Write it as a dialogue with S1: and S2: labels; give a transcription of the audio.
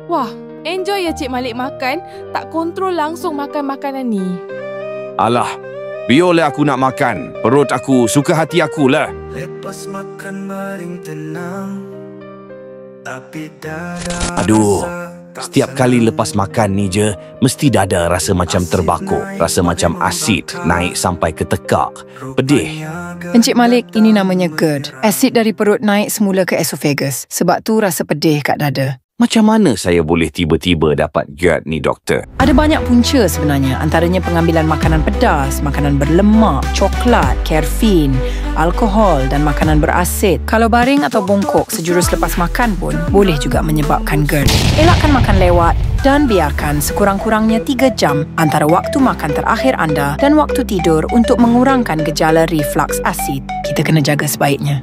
S1: Wah, enjoy ya Cik Malik makan. Tak kontrol langsung makan makanan ni.
S2: Alah, biarlah aku nak makan. Perut aku suka hati akulah.
S3: Lepas makan baring tenang, tapi dada
S2: Aduh, setiap kali lepas makan ni je, mesti dada rasa macam terbakar. Rasa macam asid naik sampai ke tekak. Pedih.
S4: Encik Malik, ini namanya GERD. Asid dari perut naik semula ke esophagus. Sebab tu rasa pedih kat dada.
S2: Macam mana saya boleh tiba-tiba dapat GERD ni, doktor?
S4: Ada banyak punca sebenarnya, antaranya pengambilan makanan pedas, makanan berlemak, coklat, kafein, alkohol dan makanan berasid. Kalau baring atau bongkok sejurus lepas makan pun boleh juga menyebabkan GERD. Elakkan makan lewat dan biarkan sekurang-kurangnya 3 jam antara waktu makan terakhir anda dan waktu tidur untuk mengurangkan gejala reflux asid. Kita kena jaga sebaiknya.